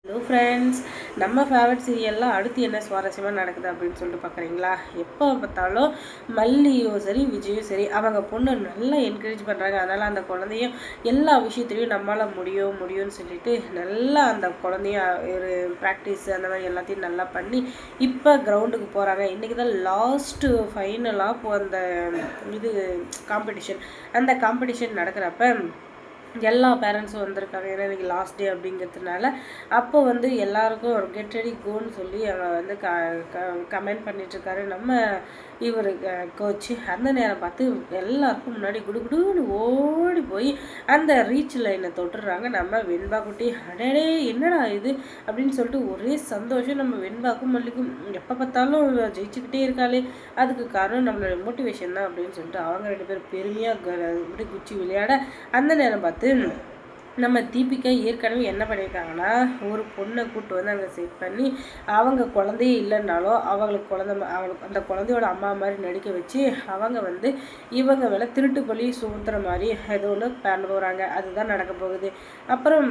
Hello friends, நம்ம favourite சீரியல்லாம் அடுத்து என்ன சுவாரஸ்யமாக நடக்குது அப்படின்னு சொல்லிட்டு பார்க்குறீங்களா? எப்போ பார்த்தாலும் மல்லியும் சரி விஜயும் சரி அவங்க பொண்ணு நல்லா என்கரேஜ் பண்ணுறாங்க. அதனால் அந்த குழந்தையும் எல்லா விஷயத்துலையும் நம்மளால் முடியும்னு சொல்லிட்டு நல்லா அந்த குழந்தைய ஒரு ப்ராக்டிஸ் அந்த மாதிரி எல்லாத்தையும் நல்லா பண்ணி இப்போ கிரவுண்டுக்கு போகிறாங்க. இன்றைக்கி தான் லாஸ்ட்டு ஃபைனலாக அந்த இது காம்படிஷன் அந்த காம்படிஷன் நடக்கிறப்ப எல்லா பேரண்ட்ஸும் வந்திருக்காங்க. ஏன்னா இன்றைக்கி லாஸ்ட் டே அப்படிங்கிறதுனால அப்போ எல்லாருக்கும் ஒரு கெட் ரெடி கோன்னு சொல்லி அவர் கமெண்ட் பண்ணிட்டுருக்காரு நம்ம இவர் கோச்சு. அந்த நேரம் பார்த்து எல்லாருக்கும் முன்னாடி குடுகுடுன்னு ஓடி போய் அந்த ரீச் லைனை தொட்டுடுறாங்க நம்ம வெண்பா குட்டி. அடடே என்னடா இது அப்படின்னு சொல்லிட்டு ஒரே சந்தோஷம் நம்ம வெண்பாக்கும் மல்லிக்கும். எப்போ பார்த்தாலும் ஜெயிச்சுக்கிட்டே இருக்காளே, அதுக்கு காரணம் நம்மளோட மோட்டிவேஷன் தான் அப்படின்னு சொல்லிட்டு அவங்க 2 பேரும் பெருமையாக இப்படி குச்சி விளையாட அந்த நேரம் பார்த்து நம்ம தீபிகா ஏற்கனவே என்ன பண்ணியிருக்காங்கன்னா ஒரு பொண்ணை கூப்பிட்டு அங்கே செட் பண்ணி அவங்க குழந்தையே இல்லைன்னாலும் அவங்களுக்கு அவளுக்கு அந்த குழந்தையோட அம்மா மாதிரி நடிக்க வச்சு அவங்க இவங்க மேலே திருட்டு பழி சுமத்துற மாதிரி ஏதோ ஒன்று பண்ண போகிறாங்க. அதுதான் நடக்க போகுது. அப்புறம்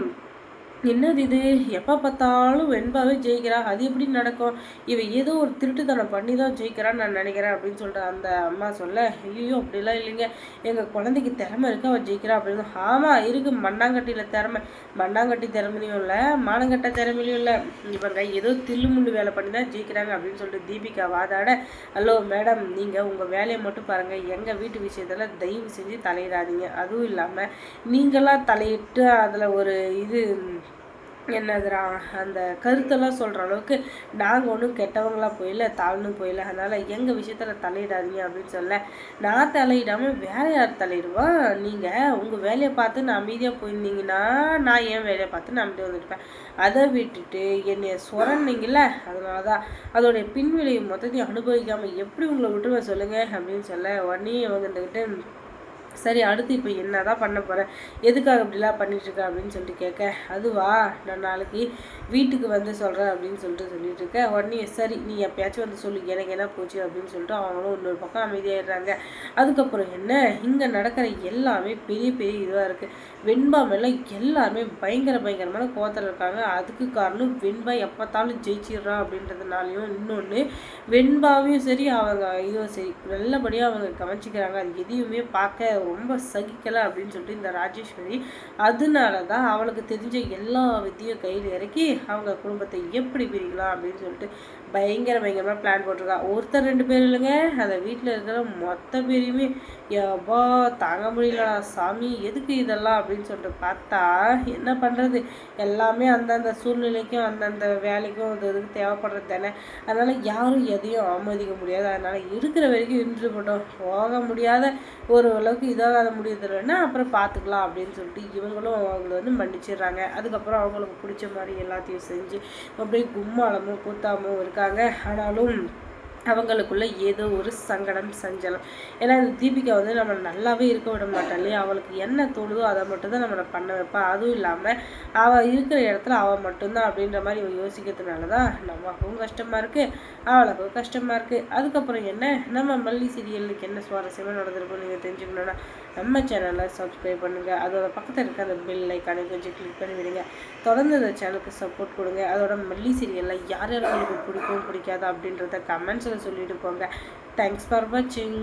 என்னது இது, எப்போ பார்த்தாலும் வெண்பாவே ஜெயிக்கிறா, அது எப்படி நடக்கும்? இவன் ஏதோ ஒரு திருட்டுத்தனம் பண்ணி தான் ஜெயிக்கிறான்னு நான் நினைக்கிறேன் அப்படின்னு சொல்லிட்டு அந்த அம்மா சொல்ல, ஐயோ அப்படிலாம் இல்லைங்க, எங்கள் குழந்தைக்கு திறமை இருக்கு, அவள் ஜெயிக்கிறா அப்படின்னு. ஆமாம் இருக்குது, மண்ணாங்கட்டியில் திறமை, மண்ணாங்கட்டி திறமையும் இல்லை, மானங்கட்ட திறமையிலையும் இல்லை, இவங்க ஏதோ தில்லுமுள்ளு வேலை பண்ணி தான் ஜெயிக்கிறாங்க அப்படின்னு சொல்லிட்டு தீபிகா வாதாட, ஹலோ மேடம், நீங்கள் உங்கள் வேலையை மட்டும் பாருங்கள், எங்கள் வீட்டு விஷயத்தில் தயவு செஞ்சு தலையிடாதீங்க. அதுவும் இல்லாமல் நீங்களாம் தலையிட்டு அதில் ஒரு இது என்னதுரா அந்த கருத்தெல்லாம் சொல்கிற அளவுக்கு நாங்கள் ஒன்றும் கெட்டவங்களாம் போயில தாழ்னு போயில, அதனால் எங்கள் விஷயத்தில் தலையிடாதீங்க அப்படின்னு சொல்ல, நான் தலையிடாமல் வேற யார் தலையிடுவான்? நீங்கள் உங்கள் வேலையை பார்த்து நான் அமைதியாக போயிருந்தீங்கன்னா நான் என் வேலையை பார்த்து நான் அமைதியாக வந்துருப்பேன். அதை விட்டுட்டு என்னை சொரன்னீங்கள, அதனால தான் அதோடைய பின்விளைவு மொத்தத்தையும் அனுபவிக்காமல் எப்படி உங்களை விட்டுருவேன் சொல்லுங்கள் அப்படின்னு சொல்ல, உடனே அவங்க இருந்துக்கிட்டு சரி அடுத்து இப்போ என்ன தான் பண்ண போகிறேன், எதுக்காக இப்படிலாம் பண்ணிட்டுருக்க அப்படின்னு சொல்லிட்டு கேட்க, அதுவா நான் நாளைக்கு வீட்டுக்கு சொல்கிறேன் அப்படின்னு சொல்லிட்டு இருக்கேன். உடனே சரி நீ எப்பயாச்சும் சொல்லு, எனக்கு என்ன போச்சு அப்படின்னு சொல்லிட்டு அவங்களும் இன்னொரு பக்கம் அமைதியாகிடுறாங்க. அதுக்கப்புறம் என்ன, இங்கே நடக்கிற எல்லாமே பெரிய பெரிய இதுவாக இருக்குது. வெண்பா மேலே எல்லாருமே பயங்கரமான கோவத்தில் இருக்காங்க. அதுக்கு காரணம் வெண்பா எப்போத்தாலும் ஜெயிச்சிடுறா அப்படின்றதுனாலையும், இன்னொன்று வெண்பாவையும் சரி அவங்க இதுவும் சரி நல்லபடியாக அவங்க கவனிச்சிக்கிறாங்க. அது எதையுமே பார்க்க ரொம்ப சகிக்கலை அப்படின்னு சொல்லிட்டு இந்த ராஜேஸ்வரி அதனால தான் அவளுக்கு தெரிஞ்ச எல்லா வித்தையும் கையில் இறக்கி அவங்க குடும்பத்தை எப்படி பிரிக்கலாம் அப்படின்னு சொல்லிட்டு பயங்கரமாக பிளான் போட்டிருக்கா. ஒருத்தர் 2 பேர் இல்லைங்க, அந்த வீட்டில் இருக்கிற மொத்த பேரையுமே எவ்வா தாங்க முடியலடா சாமி, எதுக்கு இதெல்லாம் அப்படின்னு சொல்லிட்டு பார்த்தா என்ன பண்ணுறது, எல்லாமே அந்தந்த சூழ்நிலைக்கும் அந்தந்த வேலைக்கும் இதுக்கு தேவைப்படுறது தானே. அதனால் யாரும் எதையும் அவமதிக்க முடியாது. அதனால் இருக்கிற வரைக்கும் இன்று போட்டோம், போக முடியாத ஒரு அளவுக்கு இதாகாத முடியறதுலன்னா அப்புறம் பார்த்துக்கலாம் அப்படின்னு சொல்லிட்டு இவங்களும் அவங்கள மன்னிச்சிடுறாங்க. அதுக்கப்புறம் அவங்களுக்கு பிடிச்ச மாதிரி எல்லாத்தையும் செஞ்சு அப்படியே கும்மாளமும் கூத்தாமும் இருக்காங்க. ஆனாலும் அவங்களுக்குள்ள ஏதோ ஒரு சங்கடம் சஞ்சலம். ஏன்னா இந்த தீபிகா நம்ம நல்லாவே இருக்க விட மாட்டாள் இல்லையா, அவளுக்கு என்ன தோணுதோ அதை மட்டும்தான் நம்மளை பண்ண வைப்பாள். அதுவும் இல்லாமல் அவள் இருக்கிற இடத்துல அவள் மட்டும்தான் அப்படின்ற மாதிரி இவள் யோசிக்கிறதுனால தான் நமக்கும் கஷ்டமாக இருக்குது, அவளுக்கும் கஷ்டமாக இருக்குது. அதுக்கப்புறம் என்ன, நம்ம மல்லி சீரியலுக்கு என்ன சுவாரஸ்யமாக நடந்திருக்கும் நீங்கள் தெரிஞ்சுக்கணுன்னா நம்ம சேனலை சப்ஸ்கிரைப் பண்ணுங்கள். அதோட பக்கத்தில் இருக்க அந்த பெல் ஐக்கானை கொஞ்சம் கிளிக் பண்ணி விடுங்க. தொடர்ந்து அந்த சேனலுக்கு சப்போர்ட் கொடுங்க. அதோட மல்லி சீரியலில் யார் யாருக்கு பிடிக்கும் பிடிக்காதா அப்படின்றத கமெண்ட்ஸில் சொல்லிட்டு போங்க. தேங்க்ஸ் ஃபார் வாட்சிங்.